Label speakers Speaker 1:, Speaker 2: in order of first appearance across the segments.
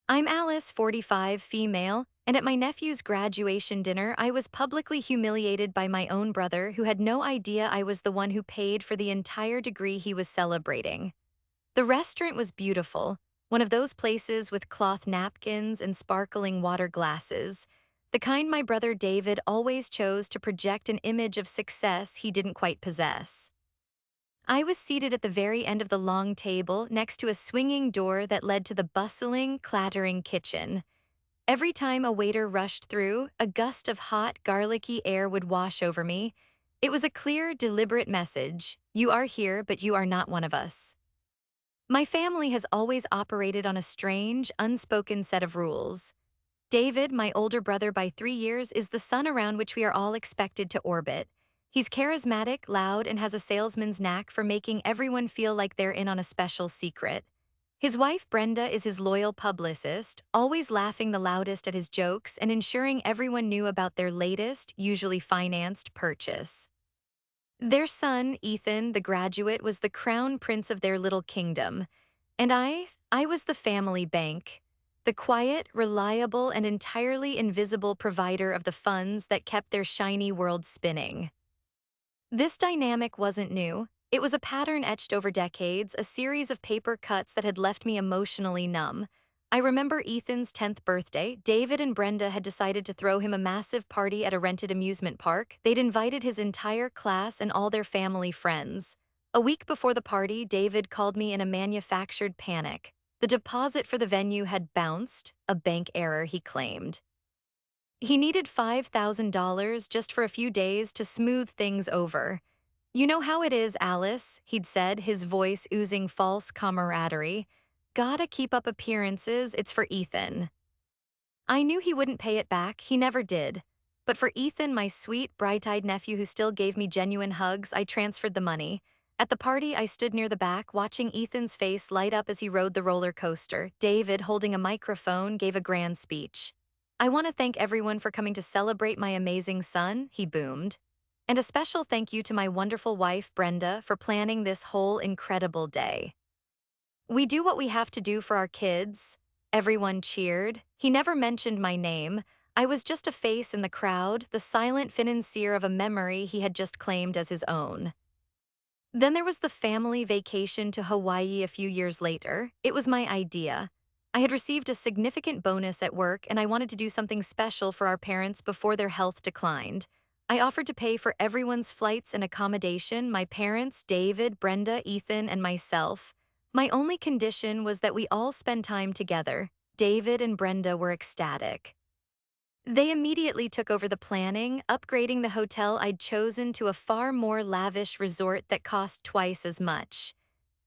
Speaker 1: I'm Alice, 45, female, and at my nephew's graduation dinner, I was publicly humiliated by my own brother who had no idea I was the one who paid for the entire degree he was celebrating. The restaurant was beautiful, one of those places with cloth napkins and sparkling water glasses, the kind my brother David always chose to project an image of success he didn't quite possess. I was seated at the very end of the long table next to a swinging door that led to the bustling, clattering kitchen. Every time a waiter rushed through, a gust of hot, garlicky air would wash over me. It was a clear, deliberate message. You are here, but you are not one of us. My family has always operated on a strange, unspoken set of rules. David, my older brother by 3 years, is the sun around which we are all expected to orbit. He's charismatic, loud, and has a salesman's knack for making everyone feel like they're in on a special secret. His wife, Brenda, is his loyal publicist, always laughing the loudest at his jokes and ensuring everyone knew about their latest, usually financed, purchase. Their son, Ethan, the graduate, was the crown prince of their little kingdom, and I was the family bank, the quiet, reliable, and entirely invisible provider of the funds that kept their shiny world spinning. This dynamic wasn't new. It was a pattern etched over decades, a series of paper cuts that had left me emotionally numb. I remember Ethan's 10th birthday. David and Brenda had decided to throw him a massive party at a rented amusement park. They'd invited his entire class and all their family friends. A week before the party, David called me in a manufactured panic. The deposit for the venue had bounced, a bank error, he claimed. He needed $5,000 just for a few days to smooth things over. You know how it is, Alice, he'd said, his voice oozing false camaraderie. Gotta keep up appearances, it's for Ethan. I knew he wouldn't pay it back, he never did. But for Ethan, my sweet, bright-eyed nephew who still gave me genuine hugs, I transferred the money. At the party, I stood near the back, watching Ethan's face light up as he rode the roller coaster. David, holding a microphone, gave a grand speech. I want to thank everyone for coming to celebrate my amazing son, he boomed. And a special thank you to my wonderful wife, Brenda, for planning this whole incredible day. We do what we have to do for our kids. Everyone cheered. He never mentioned my name. I was just a face in the crowd, the silent financier of a memory he had just claimed as his own. Then there was the family vacation to Hawaii a few years later. It was my idea. I had received a significant bonus at work and I wanted to do something special for our parents before their health declined. I offered to pay for everyone's flights and accommodation, my parents, David, Brenda, Ethan, and myself. My only condition was that we all spend time together. David and Brenda were ecstatic. They immediately took over the planning, upgrading the hotel I'd chosen to a far more lavish resort that cost twice as much.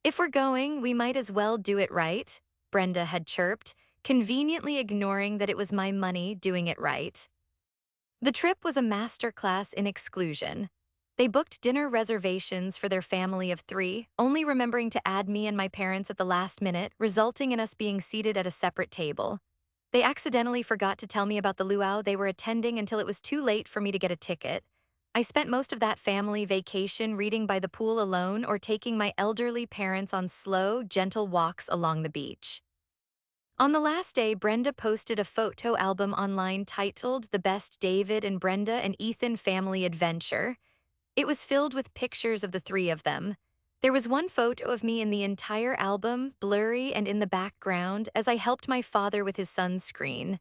Speaker 1: If we're going, we might as well do it right, Brenda had chirped, conveniently ignoring that it was my money doing it right. The trip was a masterclass in exclusion. They booked dinner reservations for their family of 3, only remembering to add me and my parents at the last minute, resulting in us being seated at a separate table. They accidentally forgot to tell me about the luau they were attending until it was too late for me to get a ticket. I spent most of that family vacation reading by the pool alone or taking my elderly parents on slow, gentle walks along the beach. On the last day, Brenda posted a photo album online titled The Best David and Brenda and Ethan Family Adventure. It was filled with pictures of the 3 of them. There was one photo of me in the entire album, blurry and in the background, as I helped my father with his sunscreen.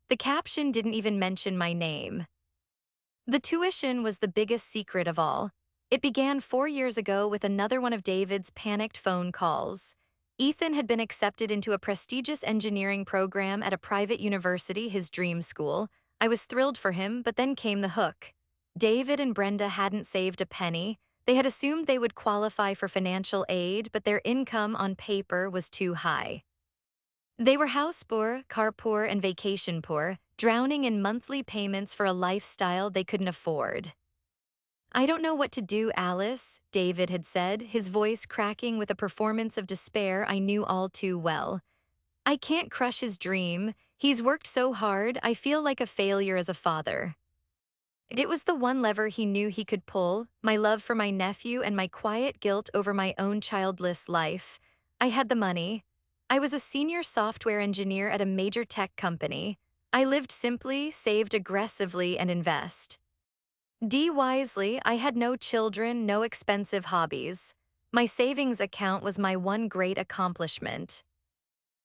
Speaker 1: The caption didn't even mention my name. The tuition was the biggest secret of all. It began 4 years ago with another one of David's panicked phone calls. Ethan had been accepted into a prestigious engineering program at a private university, his dream school. I was thrilled for him, but then came the hook. David and Brenda hadn't saved a penny. They had assumed they would qualify for financial aid, but their income on paper was too high. They were house poor, car poor, and vacation poor, drowning in monthly payments for a lifestyle they couldn't afford. I don't know what to do, Alice, David had said, his voice cracking with a performance of despair I knew all too well. I can't crush his dream. He's worked so hard, I feel like a failure as a father. It was the one lever he knew he could pull, my love for my nephew and my quiet guilt over my own childless life. I had the money. I was a senior software engineer at a major tech company. I lived simply, saved aggressively, and invest. D wisely, I had no children, no expensive hobbies. My savings account was my one great accomplishment.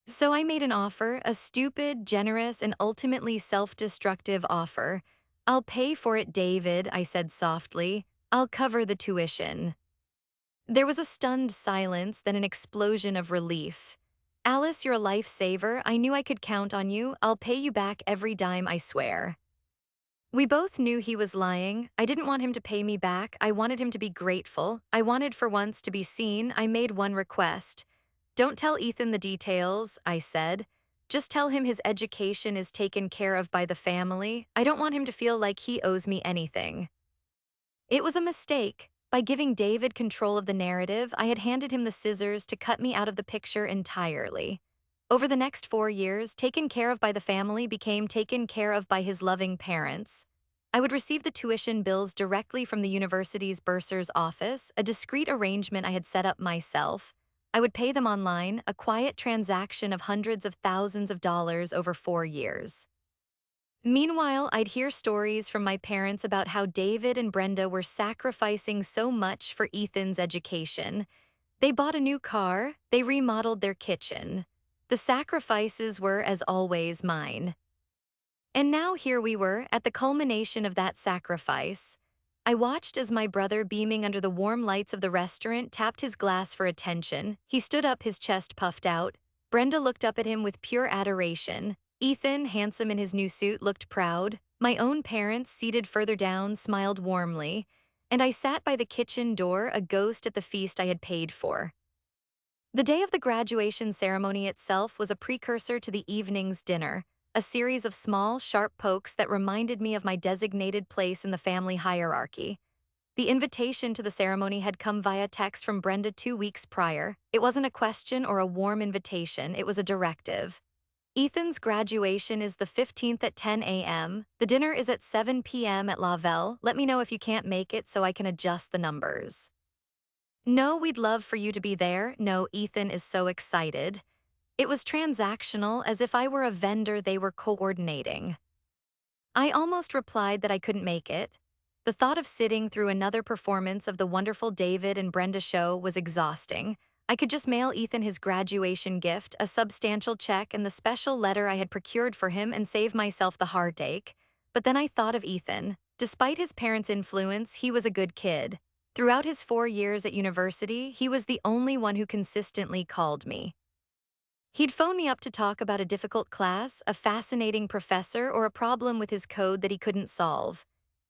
Speaker 1: So I made an offer, a stupid, generous, and ultimately self-destructive offer. I'll pay for it, David, I said softly. I'll cover the tuition. There was a stunned silence, then an explosion of relief. Alice, you're a lifesaver. I knew I could count on you. I'll pay you back every dime, I swear. We both knew he was lying. I didn't want him to pay me back. I wanted him to be grateful. I wanted for once to be seen. I made one request. Don't tell Ethan the details, I said. Just tell him his education is taken care of by the family. I don't want him to feel like he owes me anything. It was a mistake. By giving David control of the narrative, I had handed him the scissors to cut me out of the picture entirely. Over the next 4 years, taken care of by the family became taken care of by his loving parents. I would receive the tuition bills directly from the university's bursar's office, a discreet arrangement I had set up myself. I would pay them online, a quiet transaction of hundreds of thousands of dollars over 4 years. Meanwhile, I'd hear stories from my parents about how David and Brenda were sacrificing so much for Ethan's education. They bought a new car, they remodeled their kitchen. The sacrifices were, as always, mine. And now here we were, at the culmination of that sacrifice. I watched as my brother, beaming under the warm lights of the restaurant, tapped his glass for attention. He stood up, his chest puffed out. Brenda looked up at him with pure adoration. Ethan, handsome in his new suit, looked proud. My own parents, seated further down, smiled warmly. And I sat by the kitchen door, a ghost at the feast I had paid for. The day of the graduation ceremony itself was a precursor to the evening's dinner, a series of small, sharp pokes that reminded me of my designated place in the family hierarchy. The invitation to the ceremony had come via text from Brenda 2 weeks prior. It wasn't a question or a warm invitation, it was a directive. Ethan's graduation is the 15th at 10 a.m. The dinner is at 7 p.m. at Lavelle. Let me know if you can't make it so I can adjust the numbers. No, we'd love for you to be there. No, Ethan is so excited. It was transactional, as if I were a vendor they were coordinating. I almost replied that I couldn't make it. The thought of sitting through another performance of the wonderful David and Brenda show was exhausting. I could just mail Ethan his graduation gift, a substantial check, and the special letter I had procured for him and save myself the heartache. But then I thought of Ethan. Despite his parents' influence, he was a good kid. Throughout his 4 years at university, he was the only one who consistently called me. He'd phone me up to talk about a difficult class, a fascinating professor, or a problem with his code that he couldn't solve.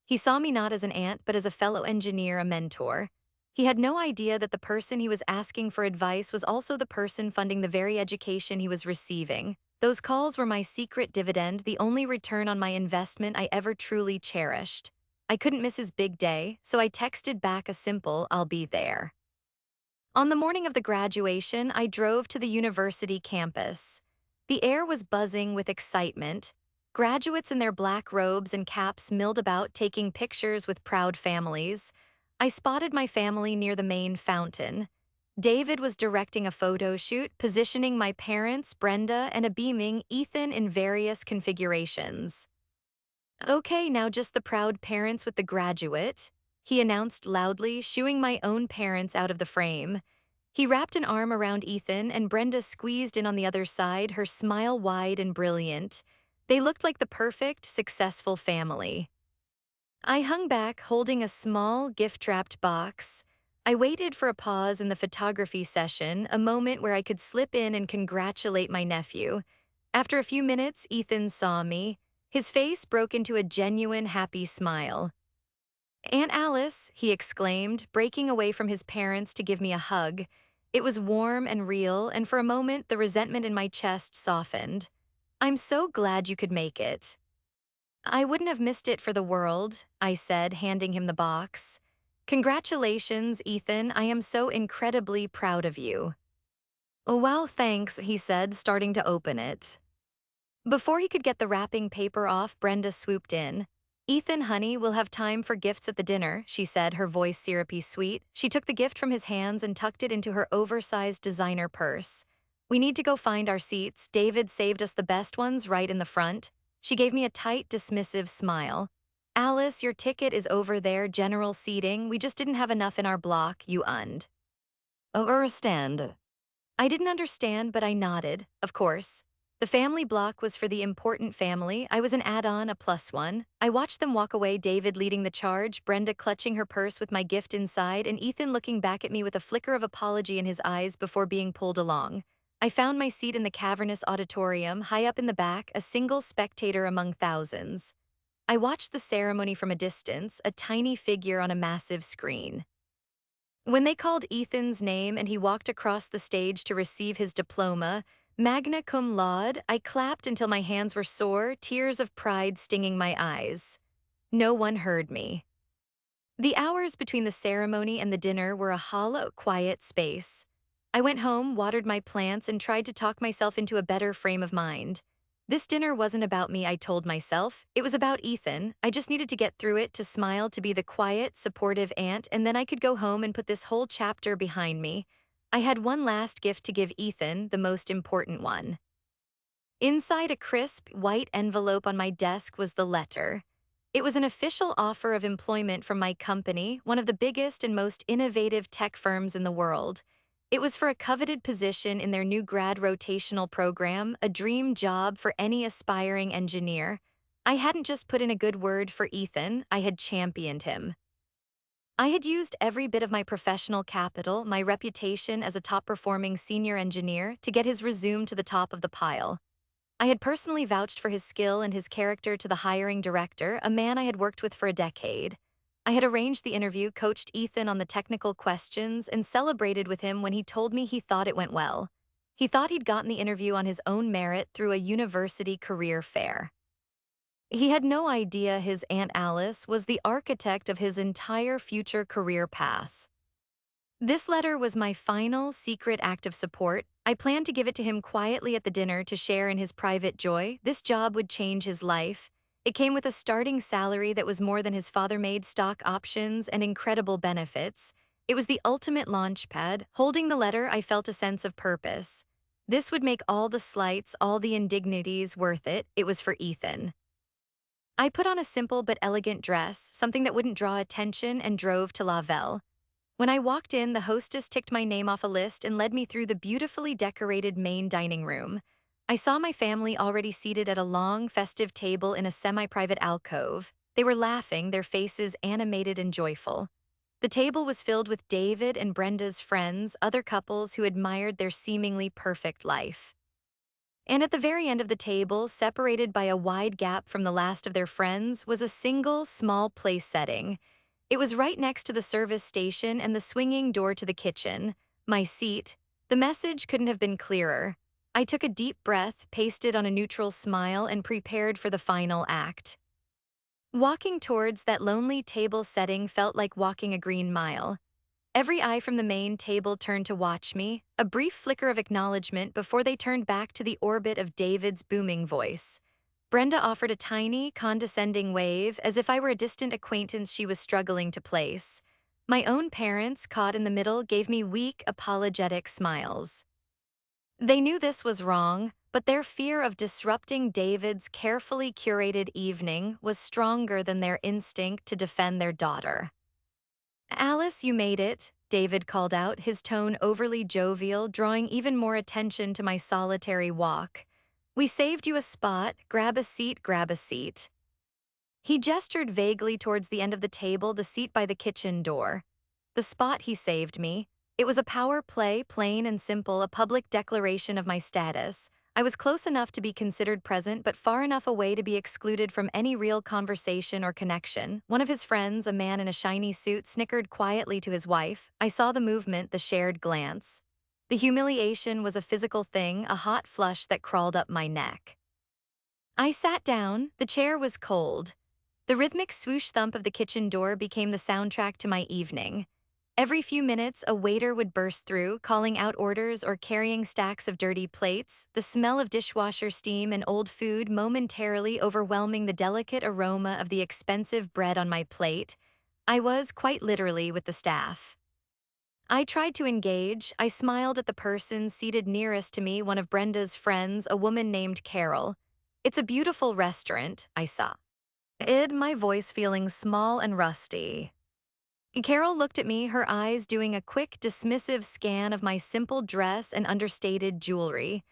Speaker 1: He saw me not as an aunt, but as a fellow engineer, a mentor. He had no idea that the person he was asking for advice was also the person funding the very education he was receiving. Those calls were my secret dividend, the only return on my investment I ever truly cherished. I couldn't miss his big day, so I texted back a simple, "I'll be there." On the morning of the graduation, I drove to the university campus. The air was buzzing with excitement. Graduates in their black robes and caps milled about, taking pictures with proud families. I spotted my family near the main fountain. David was directing a photo shoot, positioning my parents, Brenda, and a beaming Ethan in various configurations. "Okay, now just the proud parents with the graduate," he announced loudly, shooing my own parents out of the frame. He wrapped an arm around Ethan, and Brenda squeezed in on the other side, her smile wide and brilliant. They looked like the perfect, successful family. I hung back, holding a small, gift-wrapped box. I waited for a pause in the photography session, a moment where I could slip in and congratulate my nephew. After a few minutes, Ethan saw me. His face broke into a genuine, happy smile. "Aunt Alice," he exclaimed, breaking away from his parents to give me a hug. It was warm and real, and for a moment the resentment in my chest softened. "I'm so glad you could make it." "I wouldn't have missed it for the world," I said, handing him the box. "Congratulations, Ethan. I am so incredibly proud of you." "Oh, wow, thanks," he said, starting to open it. Before he could get the wrapping paper off, Brenda swooped in. "Ethan, honey, we'll have time for gifts at the dinner," she said, her voice syrupy sweet. She took the gift from his hands and tucked it into her oversized designer purse. We need to go find our seats. David saved us the best ones right in the front. She gave me a tight, dismissive smile. Alice, your ticket is over there, general seating. We just didn't have enough in our block, you unned. Understand. I didn't understand, but I nodded, of course. The family block was for the important family. I was an add-on, a plus one. I watched them walk away, David leading the charge, Brenda clutching her purse with my gift inside, and Ethan looking back at me with a flicker of apology in his eyes before being pulled along. I found my seat in the cavernous auditorium, high up in the back, a single spectator among thousands. I watched the ceremony from a distance, a tiny figure on a massive screen. When they called Ethan's name and he walked across the stage to receive his diploma, magna cum laude, I clapped until my hands were sore, tears of pride stinging my eyes. No one heard me. The hours between the ceremony and the dinner were a hollow, quiet space. I went home, watered my plants, and tried to talk myself into a better frame of mind. This dinner wasn't about me, I told myself. It was about Ethan. I just needed to get through it, to smile, to be the quiet, supportive aunt, and then I could go home and put this whole chapter behind me. I had one last gift to give Ethan, the most important one. Inside a crisp, white envelope on my desk was the letter. It was an official offer of employment from my company, one of the biggest and most innovative tech firms in the world. It was for a coveted position in their new grad rotational program, a dream job for any aspiring engineer. I hadn't just put in a good word for Ethan, I had championed him. I had used every bit of my professional capital, my reputation as a top-performing senior engineer, to get his resume to the top of the pile. I had personally vouched for his skill and his character to the hiring director, a man I had worked with for a decade. I had arranged the interview, coached Ethan on the technical questions, and celebrated with him when he told me he thought it went well. He thought he'd gotten the interview on his own merit through a university career fair. He had no idea his Aunt Alice was the architect of his entire future career path. This letter was my final, secret act of support. I planned to give it to him quietly at the dinner to share in his private joy. This job would change his life. It came with a starting salary that was more than his father made, stock options, and incredible benefits. It was the ultimate launchpad. Holding the letter, I felt a sense of purpose. This would make all the slights, all the indignities worth it. It was for Ethan. I put on a simple but elegant dress, something that wouldn't draw attention, and drove to La Velle. When I walked in, the hostess ticked my name off a list and led me through the beautifully decorated main dining room. I saw my family already seated at a long, festive table in a semi-private alcove. They were laughing, their faces animated and joyful. The table was filled with David and Brenda's friends, other couples who admired their seemingly perfect life. And at the very end of the table, separated by a wide gap from the last of their friends, was a single, small place setting. It was right next to the service station and the swinging door to the kitchen. My seat. The message couldn't have been clearer. I took a deep breath, pasted on a neutral smile, and prepared for the final act. Walking towards that lonely table setting felt like walking a green mile. Every eye from the main table turned to watch me, a brief flicker of acknowledgement before they turned back to the orbit of David's booming voice. Brenda offered a tiny, condescending wave, as if I were a distant acquaintance she was struggling to place. My own parents, caught in the middle, gave me weak, apologetic smiles. They knew this was wrong, but their fear of disrupting David's carefully curated evening was stronger than their instinct to defend their daughter. Alice, you made it, David called out, his tone overly jovial, drawing even more attention to my solitary walk. We saved you a spot, grab a seat, grab a seat. He gestured vaguely towards the end of the table, the seat by the kitchen door. The spot he saved me. It was a power play, plain and simple, a public declaration of my status. I was close enough to be considered present, but far enough away to be excluded from any real conversation or connection. One of his friends, a man in a shiny suit, snickered quietly to his wife. I saw the movement, the shared glance. The humiliation was a physical thing, a hot flush that crawled up my neck. I sat down. The chair was cold. The rhythmic swoosh thump of the kitchen door became the soundtrack to my evening. Every few minutes, a waiter would burst through, calling out orders or carrying stacks of dirty plates, the smell of dishwasher steam and old food momentarily overwhelming the delicate aroma of the expensive bread on my plate. I was, quite literally, with the staff. I tried to engage. I smiled at the person seated nearest to me, one of Brenda's friends, a woman named Carol. It's a beautiful restaurant, I saw. My voice feeling small and rusty. Carol looked at me, her eyes doing a quick, dismissive scan of my simple dress and understated jewelry.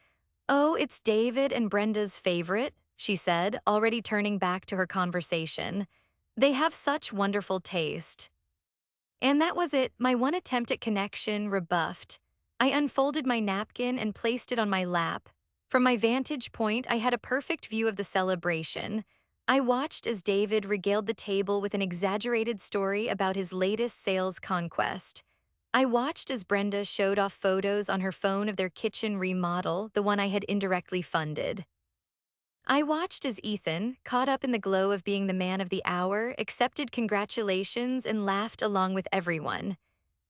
Speaker 1: Oh, it's David and Brenda's favorite, she said, already turning back to her conversation. They have such wonderful taste. And that was it, my one attempt at connection rebuffed. I unfolded my napkin and placed it on my lap. From my vantage point, I had a perfect view of the celebration. I watched as David regaled the table with an exaggerated story about his latest sales conquest. I watched as Brenda showed off photos on her phone of their kitchen remodel, the one I had indirectly funded. I watched as Ethan, caught up in the glow of being the man of the hour, accepted congratulations and laughed along with everyone.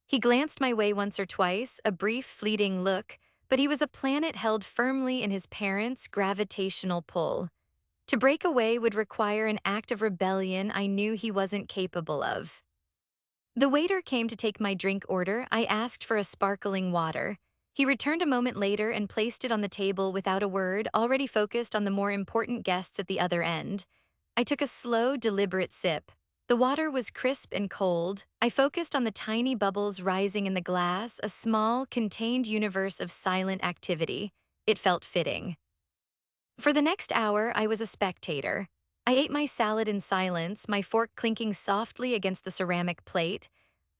Speaker 1: He glanced my way once or twice, a brief, fleeting look, but he was a planet held firmly in his parents' gravitational pull. To break away would require an act of rebellion I knew he wasn't capable of. The waiter came to take my drink order. I asked for a sparkling water. He returned a moment later and placed it on the table without a word, already focused on the more important guests at the other end. I took a slow, deliberate sip. The water was crisp and cold. I focused on the tiny bubbles rising in the glass, a small, contained universe of silent activity. It felt fitting. For the next hour, I was a spectator. I ate my salad in silence, my fork clinking softly against the ceramic plate.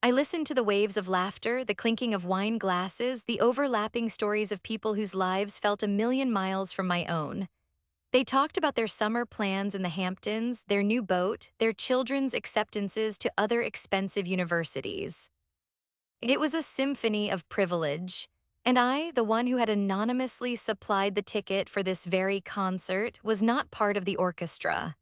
Speaker 1: I listened to the waves of laughter, the clinking of wine glasses, the overlapping stories of people whose lives felt a million miles from my own. They talked about their summer plans in the Hamptons, their new boat, their children's acceptances to other expensive universities. It was a symphony of privilege, and I, the one who had anonymously supplied the ticket for this very concert, was not part of the orchestra.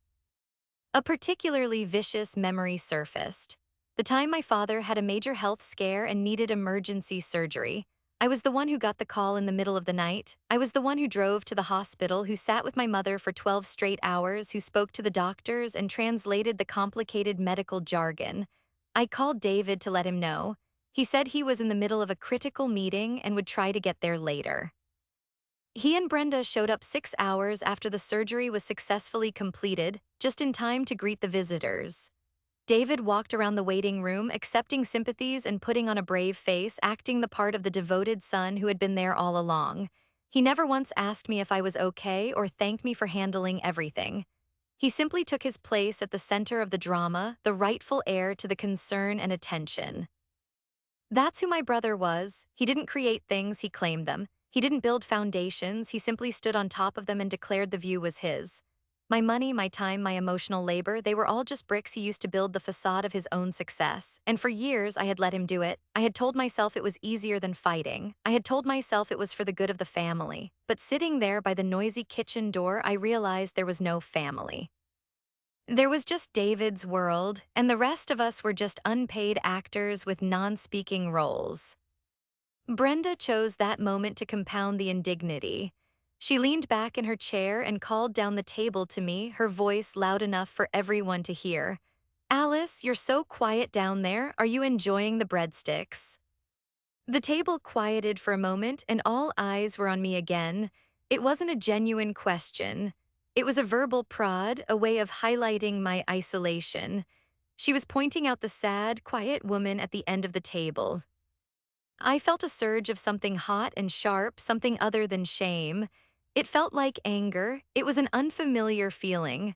Speaker 1: A particularly vicious memory surfaced. The time my father had a major health scare and needed emergency surgery. I was the one who got the call in the middle of the night. I was the one who drove to the hospital, who sat with my mother for 12 straight hours, who spoke to the doctors and translated the complicated medical jargon. I called David to let him know. He said he was in the middle of a critical meeting and would try to get there later. He and Brenda showed up 6 hours after the surgery was successfully completed, just in time to greet the visitors. David walked around the waiting room, accepting sympathies and putting on a brave face, acting the part of the devoted son who had been there all along. He never once asked me if I was okay or thanked me for handling everything. He simply took his place at the center of the drama, the rightful heir to the concern and attention. That's who my brother was. He didn't create things, he claimed them. He didn't build foundations, he simply stood on top of them and declared the view was his. My money, my time, my emotional labor, they were all just bricks he used to build the facade of his own success. And for years, I had let him do it. I had told myself it was easier than fighting. I had told myself it was for the good of the family. But sitting there by the noisy kitchen door, I realized there was no family. There was just David's world, and the rest of us were just unpaid actors with non-speaking roles. Brenda chose that moment to compound the indignity. She leaned back in her chair and called down the table to me, her voice loud enough for everyone to hear. "Alice, you're so quiet down there. Are you enjoying the breadsticks?" The table quieted for a moment and all eyes were on me again. It wasn't a genuine question. It was a verbal prod, a way of highlighting my isolation. She was pointing out the sad, quiet woman at the end of the table. I felt a surge of something hot and sharp, something other than shame. It felt like anger. It was an unfamiliar feeling.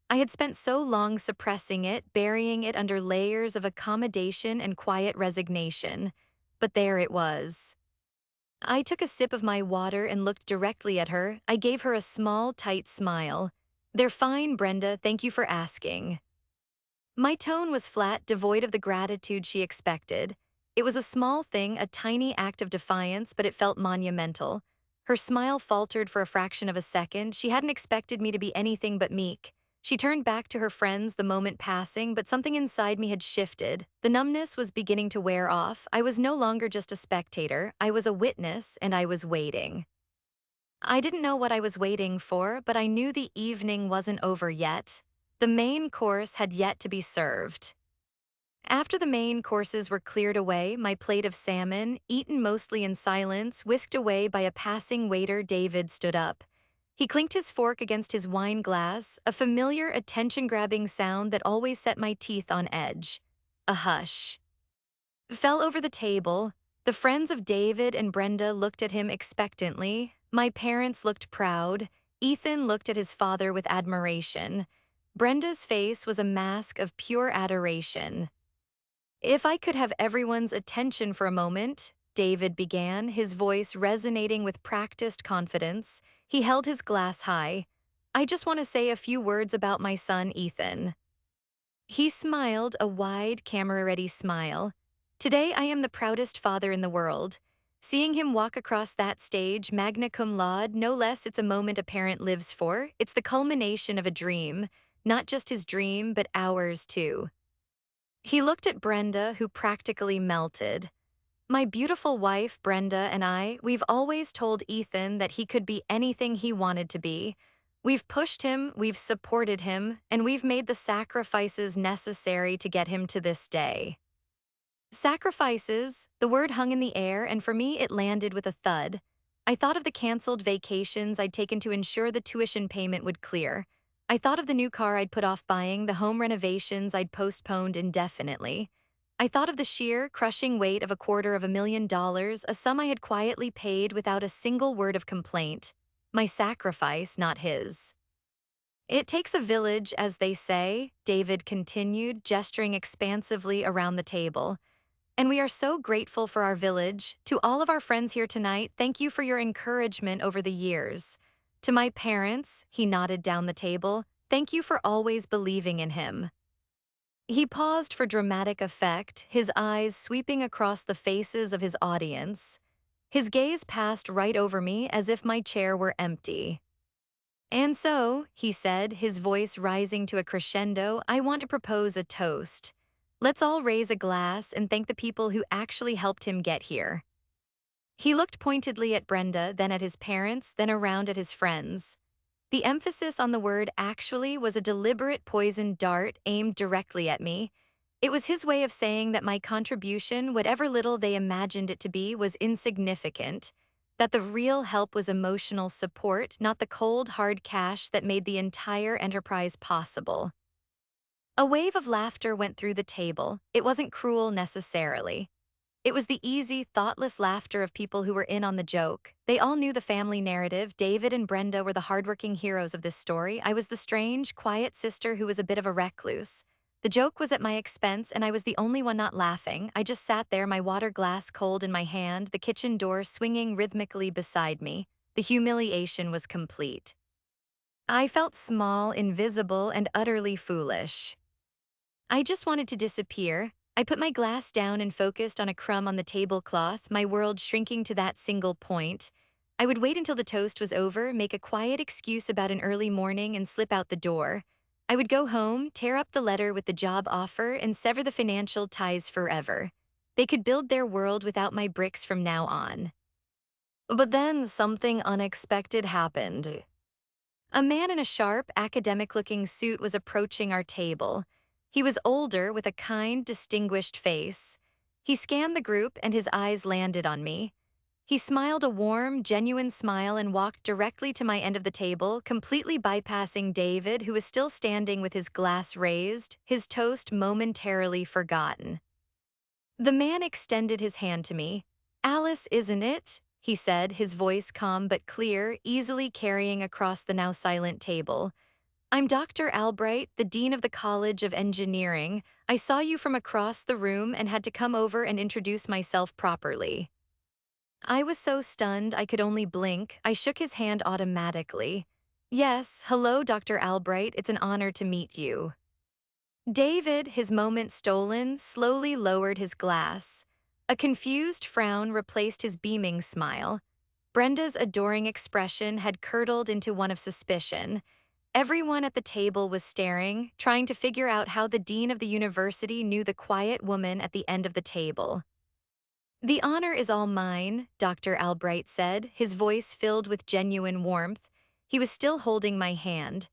Speaker 1: I had spent so long suppressing it, burying it under layers of accommodation and quiet resignation. But there it was. I took a sip of my water and looked directly at her. I gave her a small, tight smile. "They're fine, Brenda. Thank you for asking." My tone was flat, devoid of the gratitude she expected. It was a small thing, a tiny act of defiance, but it felt monumental. Her smile faltered for a fraction of a second. She hadn't expected me to be anything but meek. She turned back to her friends, the moment passing, but something inside me had shifted. The numbness was beginning to wear off. I was no longer just a spectator. I was a witness, and I was waiting. I didn't know what I was waiting for, but I knew the evening wasn't over yet. The main course had yet to be served. After the main courses were cleared away, my plate of salmon, eaten mostly in silence, whisked away by a passing waiter, David stood up. He clinked his fork against his wine glass, a familiar, attention-grabbing sound that always set my teeth on edge. A hush fell over the table. The friends of David and Brenda looked at him expectantly. My parents looked proud. Ethan looked at his father with admiration. Brenda's face was a mask of pure adoration. If I could have everyone's attention for a moment, David began, his voice resonating with practiced confidence. He held his glass high. I just want to say a few words about my son, Ethan. He smiled, a wide, camera-ready smile. Today I am the proudest father in the world. Seeing him walk across that stage, magna cum laude, no less, it's a moment a parent lives for. It's the culmination of a dream. Not just his dream, but ours too. He looked at Brenda, who practically melted. My beautiful wife, Brenda, and we've always told Ethan that he could be anything he wanted to be. We've pushed him, we've supported him, and we've made the sacrifices necessary to get him to this day. Sacrifices, the word hung in the air, and for me it landed with a thud. I thought of the canceled vacations I'd taken to ensure the tuition payment would clear. I thought of the new car I'd put off buying, the home renovations I'd postponed indefinitely. I thought of the sheer, crushing weight of $250,000, a sum I had quietly paid without a single word of complaint. My sacrifice, not his. It takes a village, as they say, David continued, gesturing expansively around the table. And we are so grateful for our village. To all of our friends here tonight, thank you for your encouragement over the years. To my parents, he nodded down the table, thank you for always believing in him. He paused for dramatic effect, his eyes sweeping across the faces of his audience. His gaze passed right over me as if my chair were empty. And so, he said, his voice rising to a crescendo, I want to propose a toast. Let's all raise a glass and thank the people who actually helped him get here. He looked pointedly at Brenda, then at his parents, then around at his friends. The emphasis on the word actually was a deliberate poisoned dart aimed directly at me. It was his way of saying that my contribution, whatever little they imagined it to be, was insignificant, that the real help was emotional support, not the cold, hard cash that made the entire enterprise possible. A wave of laughter went through the table. It wasn't cruel necessarily. It was the easy, thoughtless laughter of people who were in on the joke. They all knew the family narrative. David and Brenda were the hardworking heroes of this story. I was the strange, quiet sister who was a bit of a recluse. The joke was at my expense, and I was the only one not laughing. I just sat there, my water glass cold in my hand, the kitchen door swinging rhythmically beside me. The humiliation was complete. I felt small, invisible, and utterly foolish. I just wanted to disappear. I put my glass down and focused on a crumb on the tablecloth, my world shrinking to that single point. I would wait until the toast was over, make a quiet excuse about an early morning, and slip out the door. I would go home, tear up the letter with the job offer, and sever the financial ties forever. They could build their world without my bricks from now on. But then something unexpected happened. A man in a sharp, academic-looking suit was approaching our table. He was older, with a kind, distinguished face. He scanned the group, and his eyes landed on me. He smiled a warm, genuine smile and walked directly to my end of the table, completely bypassing David, who was still standing with his glass raised, his toast momentarily forgotten. The man extended his hand to me. Alice, isn't it? He said, his voice calm but clear, easily carrying across the now silent table. I'm Dr. Albright, the Dean of the College of Engineering. I saw you from across the room and had to come over and introduce myself properly. I was so stunned I could only blink. I shook his hand automatically. Yes, hello, Dr. Albright. It's an honor to meet you. David, his moment stolen, slowly lowered his glass. A confused frown replaced his beaming smile. Brenda's adoring expression had curdled into one of suspicion. Everyone at the table was staring, trying to figure out how the dean of the university knew the quiet woman at the end of the table. The honor is all mine, Dr. Albright said, his voice filled with genuine warmth. He was still holding my hand.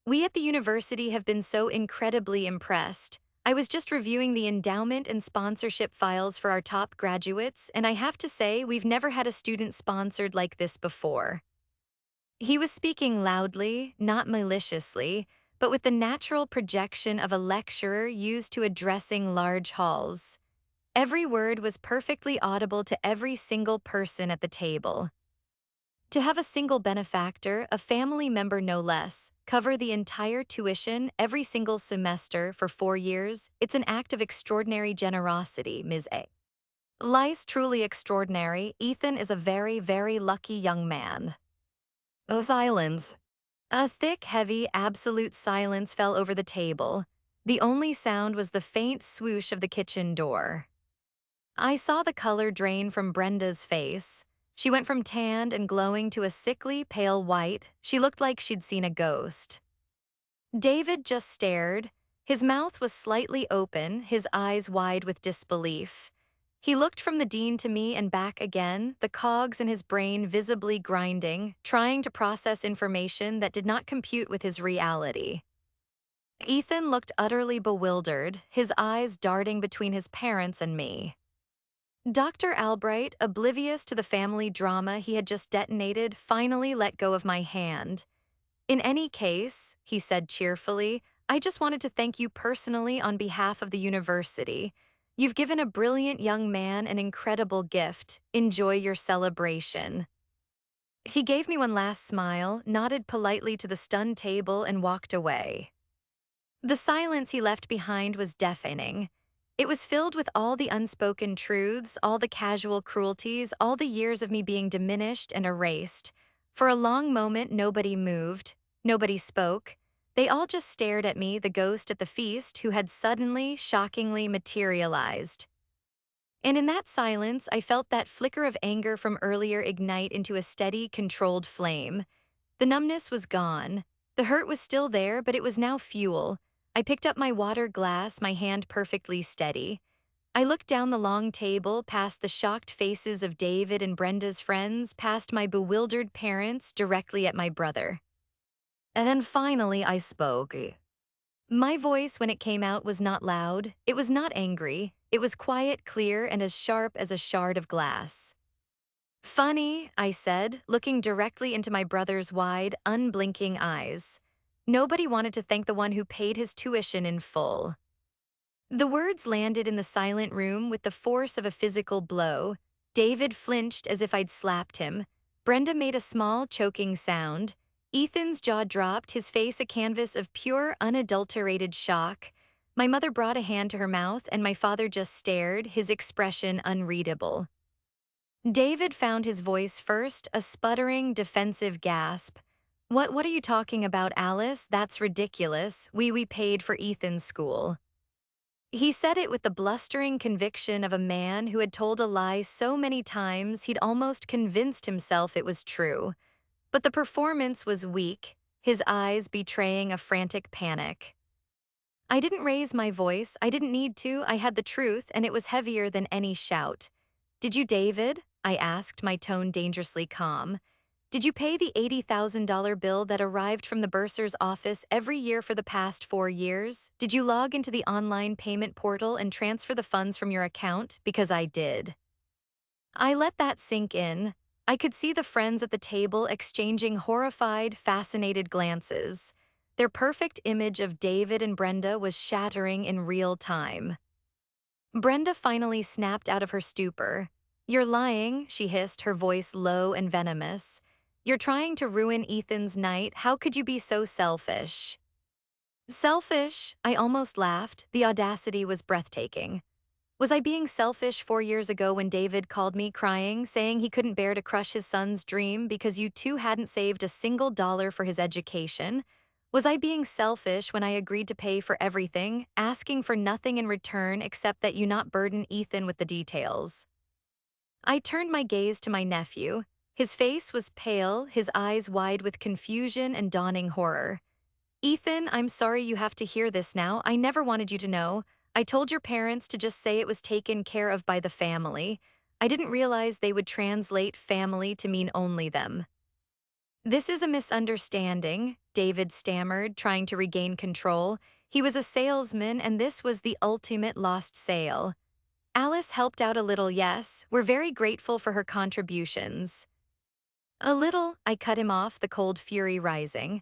Speaker 1: We at the university have been so incredibly impressed. I was just reviewing the endowment and sponsorship files for our top graduates, and I have to say, we've never had a student sponsored like this before. He was speaking loudly, not maliciously, but with the natural projection of a lecturer used to addressing large halls. Every word was perfectly audible to every single person at the table. To have a single benefactor, a family member no less, cover the entire tuition every single semester for 4 years, it's an act of extraordinary generosity, Ms. A. Life's truly extraordinary. Ethan is a very, very lucky young man. Oh, silence. A thick, heavy, absolute silence fell over the table. The only sound was the faint swoosh of the kitchen door. I saw the color drain from Brenda's face. She went from tanned and glowing to a sickly, pale white. She looked like she'd seen a ghost. David just stared. His mouth was slightly open, his eyes wide with disbelief. He looked from the dean to me and back again, the cogs in his brain visibly grinding, trying to process information that did not compute with his reality. Ethan looked utterly bewildered, his eyes darting between his parents and me. Dr. Albright, oblivious to the family drama he had just detonated, finally let go of my hand. In any case, he said cheerfully, I just wanted to thank you personally on behalf of the university. You've given a brilliant young man an incredible gift. Enjoy your celebration. He gave me one last smile, nodded politely to the stunned table, and walked away. The silence he left behind was deafening. It was filled with all the unspoken truths, all the casual cruelties, all the years of me being diminished and erased. For a long moment, nobody moved, nobody spoke. They all just stared at me, the ghost at the feast who had suddenly, shockingly materialized. And in that silence, I felt that flicker of anger from earlier ignite into a steady, controlled flame. The numbness was gone. The hurt was still there, but it was now fuel. I picked up my water glass, my hand perfectly steady. I looked down the long table, past the shocked faces of David and Brenda's friends, past my bewildered parents, directly at my brother. And then finally I spoke. My voice, when it came out, was not loud. It was not angry. It was quiet, clear, and as sharp as a shard of glass. Funny, I said, looking directly into my brother's wide, unblinking eyes. Nobody wanted to thank the one who paid his tuition in full. The words landed in the silent room with the force of a physical blow. David flinched as if I'd slapped him. Brenda made a small, choking sound. Ethan's jaw dropped, his face a canvas of pure, unadulterated shock. My mother brought a hand to her mouth, and my father just stared, his expression unreadable. David found his voice first, a sputtering, defensive gasp. What are you talking about, Alice? That's ridiculous. We paid for Ethan's school. He said it with the blustering conviction of a man who had told a lie so many times he'd almost convinced himself it was true. But the performance was weak, his eyes betraying a frantic panic. I didn't raise my voice, I didn't need to, I had the truth, and it was heavier than any shout. Did you, David? I asked, my tone dangerously calm. Did you pay the $80,000 bill that arrived from the bursar's office every year for the past 4 years? Did you log into the online payment portal and transfer the funds from your account? Because I did. I let that sink in. I could see the friends at the table exchanging horrified, fascinated glances. Their perfect image of David and Brenda was shattering in real time. Brenda finally snapped out of her stupor. You're lying, she hissed, her voice low and venomous. You're trying to ruin Ethan's night. How could you be so selfish? Selfish? I almost laughed. The audacity was breathtaking. Was I being selfish 4 years ago when David called me crying, saying he couldn't bear to crush his son's dream because you two hadn't saved a single dollar for his education? Was I being selfish when I agreed to pay for everything, asking for nothing in return except that you not burden Ethan with the details? I turned my gaze to my nephew. His face was pale, his eyes wide with confusion and dawning horror. Ethan, I'm sorry you have to hear this now. I never wanted you to know. I told your parents to just say it was taken care of by the family. I didn't realize they would translate family to mean only them. This is a misunderstanding, David stammered, trying to regain control. He was a salesman, and this was the ultimate lost sale. Alice helped out a little, yes. We're very grateful for her contributions. A little, I cut him off, the cold fury rising.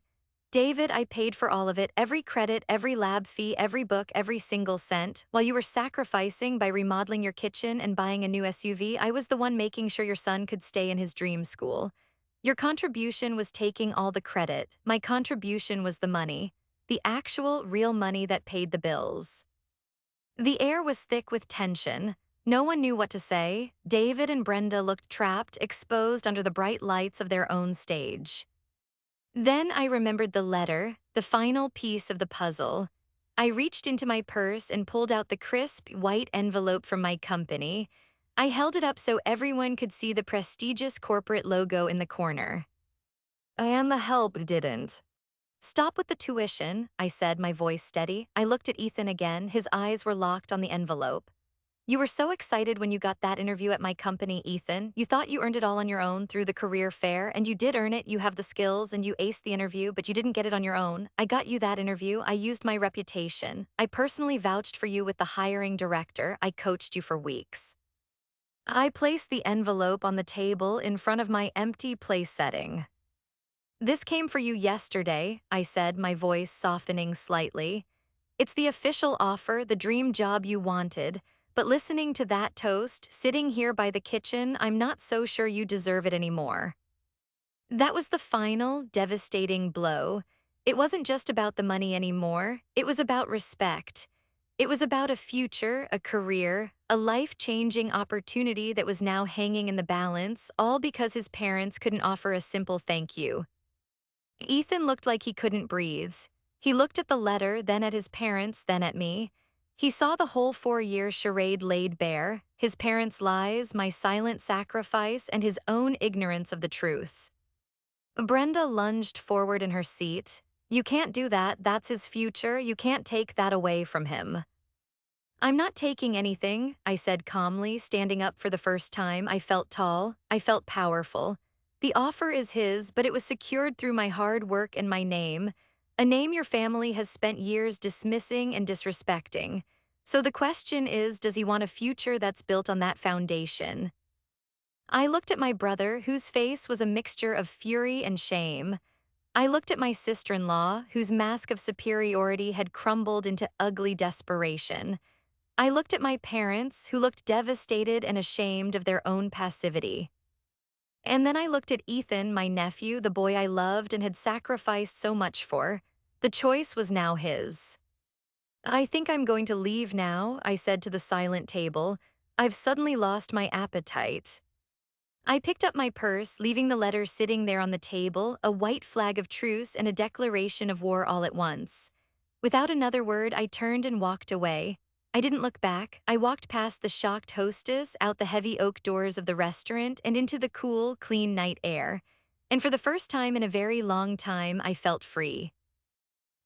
Speaker 1: David, I paid for all of it, every credit, every lab fee, every book, every single cent. While you were sacrificing by remodeling your kitchen and buying a new SUV, I was the one making sure your son could stay in his dream school. Your contribution was taking all the credit. My contribution was the money. The actual, real money that paid the bills. The air was thick with tension. No one knew what to say. David and Brenda looked trapped, exposed under the bright lights of their own stage. Then I remembered the letter, the final piece of the puzzle. I reached into my purse and pulled out the crisp, white envelope from my company. I held it up so everyone could see the prestigious corporate logo in the corner. And the help didn't. Stop with the tuition, I said, my voice steady. I looked at Ethan again. His eyes were locked on the envelope. You were so excited when you got that interview at my company, Ethan. You thought you earned it all on your own through the career fair, and you did earn it. You have the skills, and you aced the interview, but you didn't get it on your own. I got you that interview. I used my reputation. I personally vouched for you with the hiring director. I coached you for weeks. I placed the envelope on the table in front of my empty place setting. This came for you yesterday, I said, my voice softening slightly. It's the official offer, the dream job you wanted. But listening to that toast, sitting here by the kitchen, I'm not so sure you deserve it anymore. That was the final, devastating blow. It wasn't just about the money anymore. It was about respect. It was about a future, a career, a life-changing opportunity that was now hanging in the balance, all because his parents couldn't offer a simple thank you. Ethan looked like he couldn't breathe. He looked at the letter, then at his parents, then at me. He saw the whole 4-year charade laid bare, his parents' lies, my silent sacrifice, and his own ignorance of the truth. Brenda lunged forward in her seat. You can't do that, that's his future, you can't take that away from him. I'm not taking anything, I said calmly, standing up for the first time. I felt tall, I felt powerful. The offer is his, but it was secured through my hard work and my name, a name your family has spent years dismissing and disrespecting. So the question is, does he want a future that's built on that foundation? I looked at my brother, whose face was a mixture of fury and shame. I looked at my sister-in-law, whose mask of superiority had crumbled into ugly desperation. I looked at my parents, who looked devastated and ashamed of their own passivity. And then I looked at Ethan, my nephew, the boy I loved and had sacrificed so much for. The choice was now his. I think I'm going to leave now, I said to the silent table. I've suddenly lost my appetite. I picked up my purse, leaving the letter sitting there on the table, a white flag of truce and a declaration of war all at once. Without another word, I turned and walked away. I didn't look back. I walked past the shocked hostess, out the heavy oak doors of the restaurant, and into the cool, clean night air. And for the first time in a very long time, I felt free.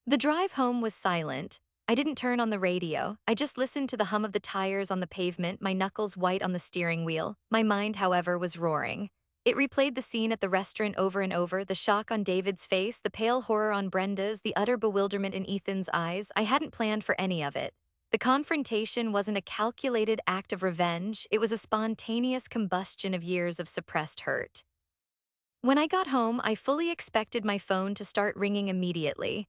Speaker 1: The drive home was silent. I didn't turn on the radio. I just listened to the hum of the tires on the pavement, my knuckles white on the steering wheel. My mind, however, was roaring. It replayed the scene at the restaurant over and over, the shock on David's face, the pale horror on Brenda's, the utter bewilderment in Ethan's eyes. I hadn't planned for any of it. The confrontation wasn't a calculated act of revenge, it was a spontaneous combustion of years of suppressed hurt. When I got home, I fully expected my phone to start ringing immediately.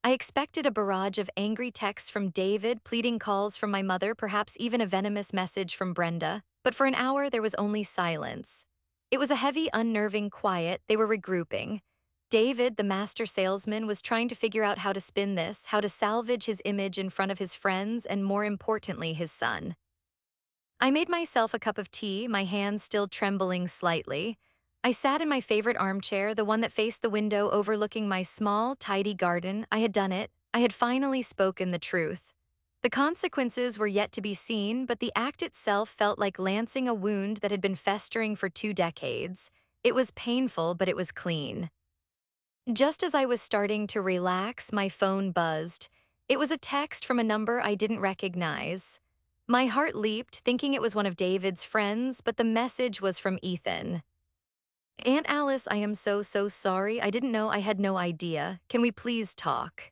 Speaker 1: I expected a barrage of angry texts from David, pleading calls from my mother, perhaps even a venomous message from Brenda, but for an hour there was only silence. It was a heavy, unnerving quiet. They were regrouping. David, the master salesman, was trying to figure out how to spin this, how to salvage his image in front of his friends and, more importantly, his son. I made myself a cup of tea, my hands still trembling slightly. I sat in my favorite armchair, the one that faced the window overlooking my small, tidy garden. I had done it. I had finally spoken the truth. The consequences were yet to be seen, but the act itself felt like lancing a wound that had been festering for 2 decades. It was painful, but it was clean. Just as I was starting to relax, my phone buzzed. It was a text from a number I didn't recognize. My heart leaped, thinking it was one of David's friends, but the message was from Ethan. Aunt Alice, I am so sorry. I didn't know. I had no idea. Can we please talk?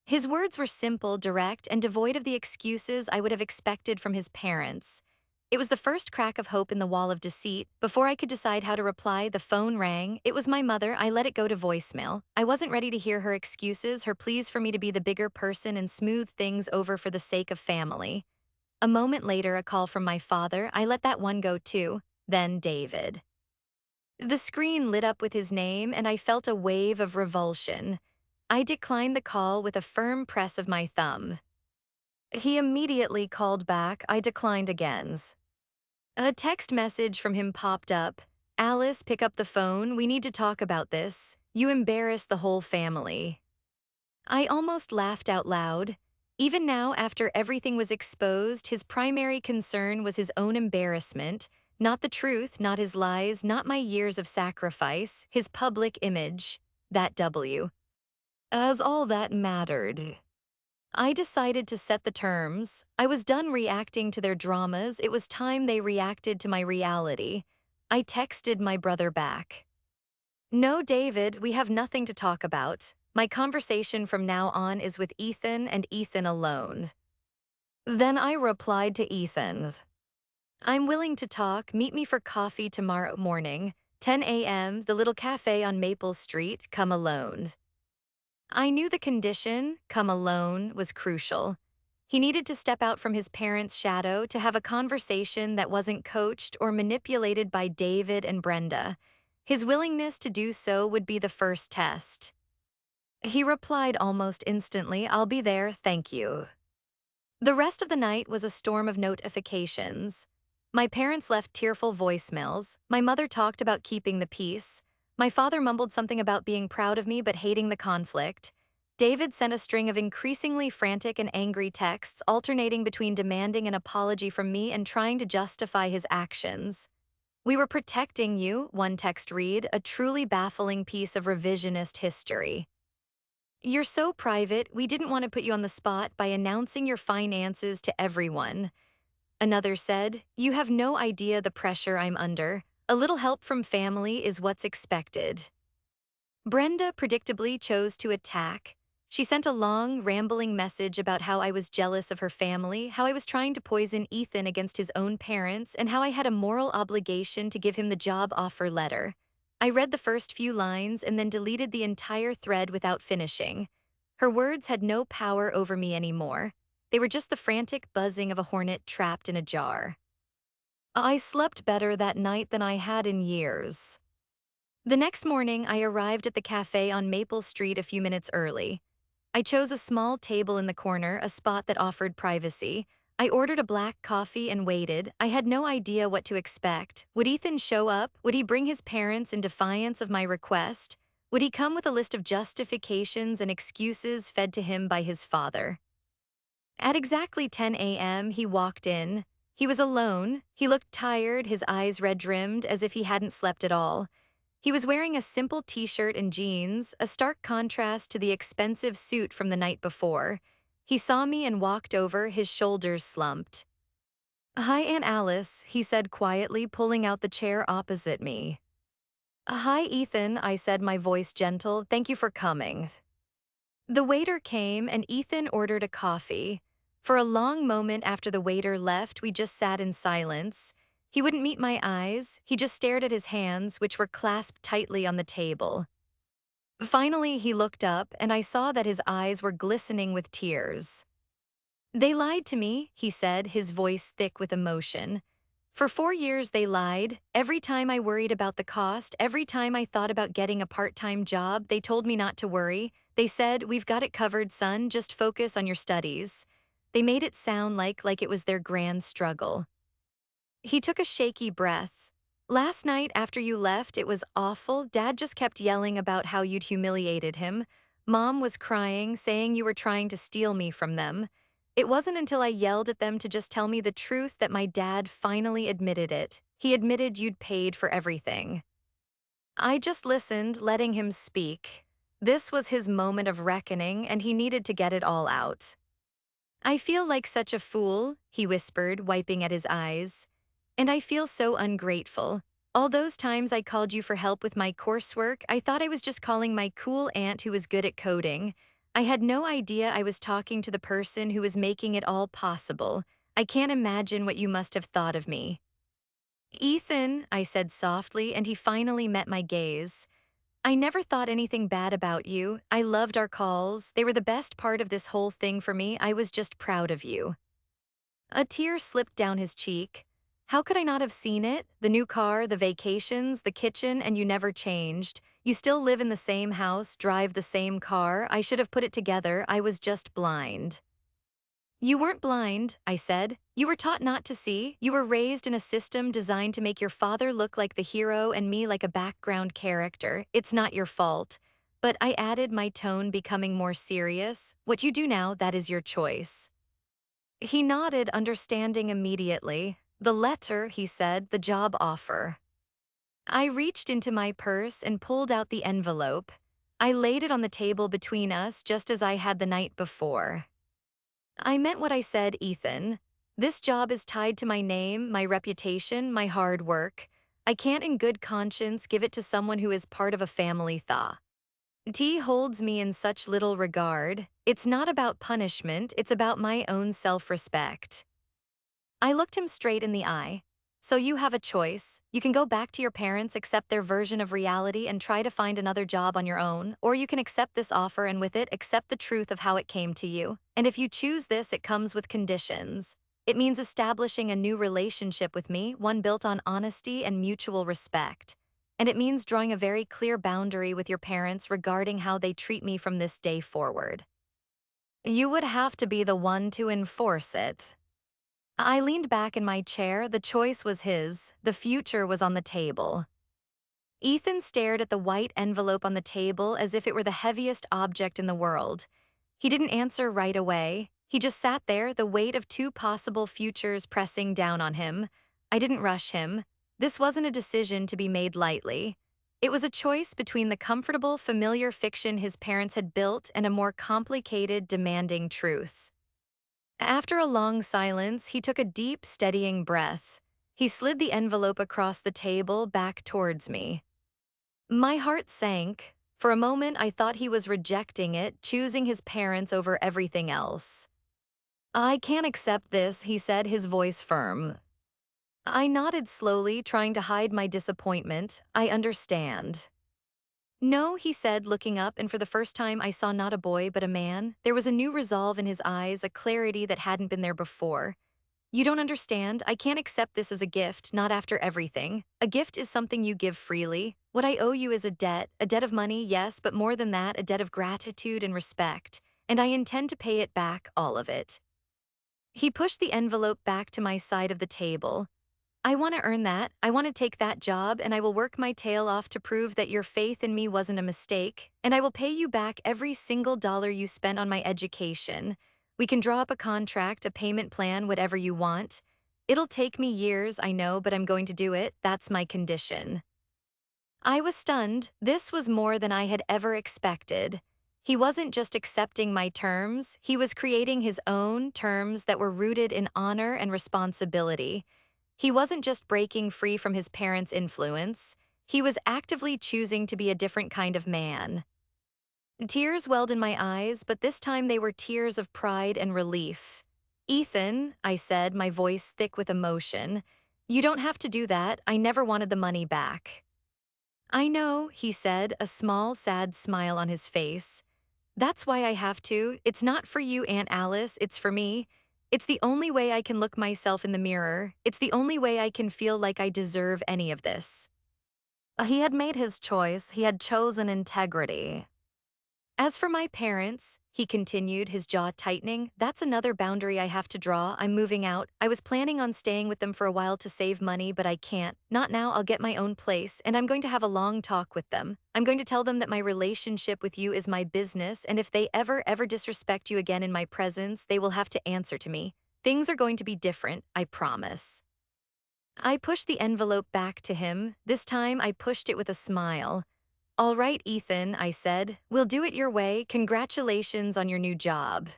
Speaker 1: His words were simple, direct, and devoid of the excuses I would have expected from his parents. It was the first crack of hope in the wall of deceit. Before I could decide how to reply, the phone rang. It was my mother. I let it go to voicemail. I wasn't ready to hear her excuses, her pleas for me to be the bigger person and smooth things over for the sake of family. A moment later, a call from my father. I let that one go too. Then David. The screen lit up with his name, and I felt a wave of revulsion. I declined the call with a firm press of my thumb. He immediately called back. I declined again. A text message from him popped up. Alice, pick up the phone. We need to talk about this. You embarrassed the whole family. I almost laughed out loud. Even now, after everything was exposed, his primary concern was his own embarrassment, not the truth, not his lies, not my years of sacrifice, his public image. That W. As all that mattered. I decided to set the terms. I was done reacting to their dramas. It was time they reacted to my reality. I texted my brother back. No, David, we have nothing to talk about. My conversation from now on is with Ethan and Ethan alone. Then I replied to Ethan's. I'm willing to talk. Meet me for coffee tomorrow morning, 10 a.m., the little cafe on Maple Street. Come alone. I knew the condition, come alone, was crucial. He needed to step out from his parents' shadow to have a conversation that wasn't coached or manipulated by David and Brenda. His willingness to do so would be the first test. He replied almost instantly, I'll be there, thank you. The rest of the night was a storm of notifications. My parents left tearful voicemails. My mother talked about keeping the peace. My father mumbled something about being proud of me but hating the conflict. David sent a string of increasingly frantic and angry texts, alternating between demanding an apology from me and trying to justify his actions. We were protecting you, one text read, a truly baffling piece of revisionist history. You're so private, we didn't want to put you on the spot by announcing your finances to everyone. Another said, you have no idea the pressure I'm under. A little help from family is what's expected. Brenda predictably chose to attack. She sent a long, rambling message about how I was jealous of her family, how I was trying to poison Ethan against his own parents, and how I had a moral obligation to give him the job offer letter. I read the first few lines and then deleted the entire thread without finishing. Her words had no power over me anymore. They were just the frantic buzzing of a hornet trapped in a jar. I slept better that night than I had in years. The next morning, I arrived at the cafe on Maple Street a few minutes early. I chose a small table in the corner, a spot that offered privacy. I ordered a black coffee and waited. I had no idea what to expect. Would Ethan show up? Would he bring his parents in defiance of my request? Would he come with a list of justifications and excuses fed to him by his father? At exactly 10 a.m., he walked in. He was alone. He looked tired, his eyes red-rimmed, as if he hadn't slept at all. He was wearing a simple t-shirt and jeans, a stark contrast to the expensive suit from the night before. He saw me and walked over, his shoulders slumped. Hi, Aunt Alice, he said quietly, pulling out the chair opposite me. Hi, Ethan, I said, my voice gentle. Thank you for coming. The waiter came and Ethan ordered a coffee. For a long moment after the waiter left, we just sat in silence. He wouldn't meet my eyes, he just stared at his hands, which were clasped tightly on the table. Finally, he looked up, and I saw that his eyes were glistening with tears. They lied to me, he said, his voice thick with emotion. For 4 years they lied. Every time I worried about the cost, every time I thought about getting a part-time job, they told me not to worry. They said, we've got it covered, son, just focus on your studies. They made it sound like it was their grand struggle. He took a shaky breath. Last night after you left, it was awful. Dad just kept yelling about how you'd humiliated him. Mom was crying, saying you were trying to steal me from them. It wasn't until I yelled at them to just tell me the truth that my dad finally admitted it. He admitted you'd paid for everything. I just listened, letting him speak. This was his moment of reckoning, and he needed to get it all out. I feel like such a fool, he whispered, wiping at his eyes. And I feel so ungrateful. All those times I called you for help with my coursework, I thought I was just calling my cool aunt who was good at coding. I had no idea I was talking to the person who was making it all possible. I can't imagine what you must have thought of me. Ethan, I said softly, and he finally met my gaze. I never thought anything bad about you. I loved our calls. They were the best part of this whole thing for me. I was just proud of you. A tear slipped down his cheek. How could I not have seen it? The new car, the vacations, the kitchen, and you never changed. You still live in the same house, drive the same car. I should have put it together. I was just blind. You weren't blind, I said. You were taught not to see. You were raised in a system designed to make your father look like the hero and me like a background character. It's not your fault. But I added, my tone becoming more serious. What you do now, that is your choice. He nodded, understanding immediately. The letter, he said, the job offer. I reached into my purse and pulled out the envelope. I laid it on the table between us just as I had the night before. I meant what I said, Ethan. This job is tied to my name, my reputation, my hard work. I can't in good conscience give it to someone who is part of a family thaw. T holds me in such little regard. It's not about punishment, it's about my own self-respect. I looked him straight in the eye. So you have a choice. You can go back to your parents, accept their version of reality, and try to find another job on your own, or you can accept this offer and with it accept the truth of how it came to you. And if you choose this, it comes with conditions. It means establishing a new relationship with me, one built on honesty and mutual respect. And it means drawing a very clear boundary with your parents regarding how they treat me from this day forward. You would have to be the one to enforce it. I leaned back in my chair. The choice was his. The future was on the table. Ethan stared at the white envelope on the table as if it were the heaviest object in the world. He didn't answer right away. He just sat there, the weight of two possible futures pressing down on him. I didn't rush him. This wasn't a decision to be made lightly. It was a choice between the comfortable, familiar fiction his parents had built and a more complicated, demanding truth. After a long silence, he took a deep, steadying breath. He slid the envelope across the table back towards me. My heart sank. For a moment, I thought he was rejecting it, choosing his parents over everything else. I can't accept this, he said, his voice firm. I nodded slowly, trying to hide my disappointment. I understand. No, he said, looking up, and for the first time I saw not a boy but a man. There was a new resolve in his eyes, a clarity that hadn't been there before. You don't understand. I can't accept this as a gift, not after everything. A gift is something you give freely. What I owe you is a debt of money, yes, but more than that, a debt of gratitude and respect. And I intend to pay it back, all of it. He pushed the envelope back to my side of the table. I want to earn that. I want to take that job, and I will work my tail off to prove that your faith in me wasn't a mistake, and I will pay you back every single dollar you spent on my education. We can draw up a contract, a payment plan, whatever you want. It'll take me years, I know, but I'm going to do it. That's my condition. I was stunned. This was more than I had ever expected. He wasn't just accepting my terms, he was creating his own terms that were rooted in honor and responsibility. He wasn't just breaking free from his parents' influence, he was actively choosing to be a different kind of man. Tears welled in my eyes, but this time they were tears of pride and relief. Ethan, I said, my voice thick with emotion, you don't have to do that. I never wanted the money back. I know, he said, a small, sad smile on his face. That's why I have to. It's not for you, Aunt Alice, it's for me. It's the only way I can look myself in the mirror. It's the only way I can feel like I deserve any of this. He had made his choice. He had chosen integrity. As for my parents, he continued, his jaw tightening, that's another boundary I have to draw. I'm moving out. I was planning on staying with them for a while to save money, but I can't. Not now. I'll get my own place, and I'm going to have a long talk with them. I'm going to tell them that my relationship with you is my business, and if they ever disrespect you again in my presence, they will have to answer to me. Things are going to be different, I promise. I pushed the envelope back to him. This time I pushed it with a smile. All right, Ethan, I said. We'll do it your way. Congratulations on your new job.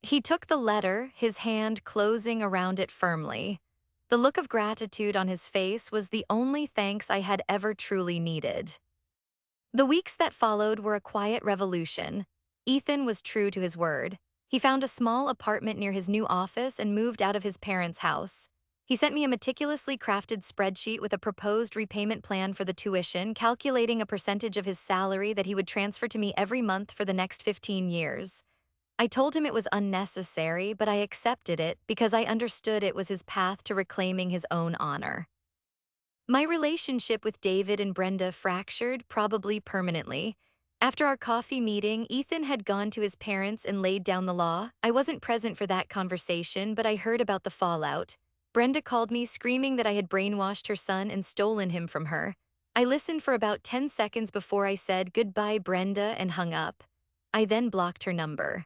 Speaker 1: He took the letter, his hand closing around it firmly. The look of gratitude on his face was the only thanks I had ever truly needed. The weeks that followed were a quiet revolution. Ethan was true to his word. He found a small apartment near his new office and moved out of his parents' house. He sent me a meticulously crafted spreadsheet with a proposed repayment plan for the tuition, calculating a percentage of his salary that he would transfer to me every month for the next 15 years. I told him it was unnecessary, but I accepted it because I understood it was his path to reclaiming his own honor. My relationship with David and Brenda fractured, probably permanently. After our coffee meeting, Ethan had gone to his parents and laid down the law. I wasn't present for that conversation, but I heard about the fallout. Brenda called me screaming that I had brainwashed her son and stolen him from her. I listened for about 10 seconds before I said goodbye, Brenda, and hung up. I then blocked her number.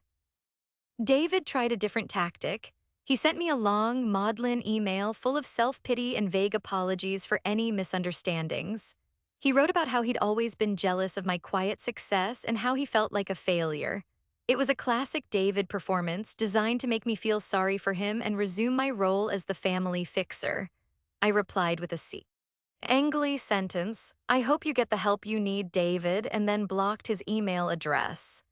Speaker 1: David tried a different tactic. He sent me a long, maudlin email full of self-pity and vague apologies for any misunderstandings. He wrote about how he'd always been jealous of my quiet success and how he felt like a failure. It was a classic David performance designed to make me feel sorry for him and resume my role as the family fixer. I replied with a angry sentence, "I hope you get the help you need, David," and then blocked his email address.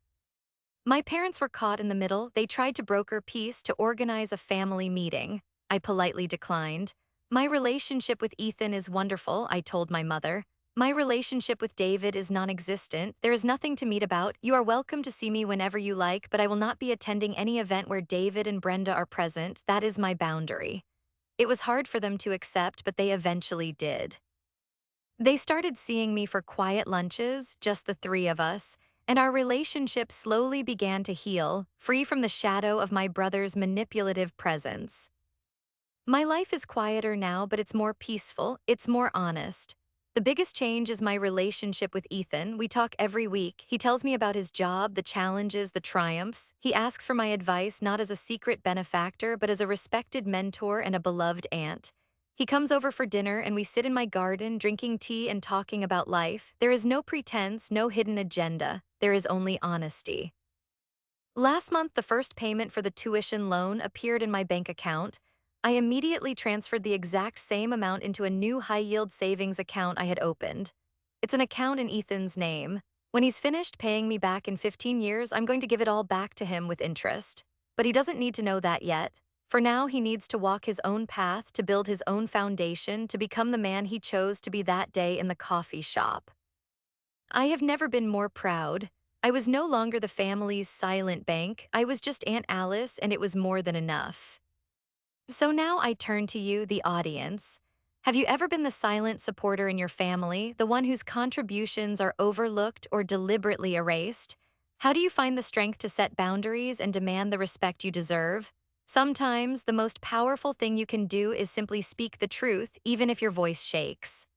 Speaker 1: My parents were caught in the middle. They tried to broker peace to organize a family meeting. I politely declined. My relationship with Ethan is wonderful, I told my mother. My relationship with David is non-existent. There is nothing to meet about. You are welcome to see me whenever you like, but I will not be attending any event where David and Brenda are present. That is my boundary. It was hard for them to accept, but they eventually did. They started seeing me for quiet lunches, just the three of us, and our relationship slowly began to heal, free from the shadow of my brother's manipulative presence. My life is quieter now, but it's more peaceful, it's more honest. The biggest change is my relationship with Ethan. We talk every week. He tells me about his job, the challenges, the triumphs. He asks for my advice not as a secret benefactor, but as a respected mentor and a beloved aunt. He comes over for dinner and we sit in my garden, drinking tea and talking about life. There is no pretense, no hidden agenda. There is only honesty. Last month, the first payment for the tuition loan appeared in my bank account. I immediately transferred the exact same amount into a new high-yield savings account I had opened. It's an account in Ethan's name. When he's finished paying me back in 15 years, I'm going to give it all back to him with interest. But he doesn't need to know that yet. For now, he needs to walk his own path, to build his own foundation, to become the man he chose to be that day in the coffee shop. I have never been more proud. I was no longer the family's silent bank. I was just Aunt Alice, and it was more than enough. So now I turn to you, the audience. Have you ever been the silent supporter in your family, the one whose contributions are overlooked or deliberately erased? How do you find the strength to set boundaries and demand the respect you deserve? Sometimes the most powerful thing you can do is simply speak the truth, even if your voice shakes.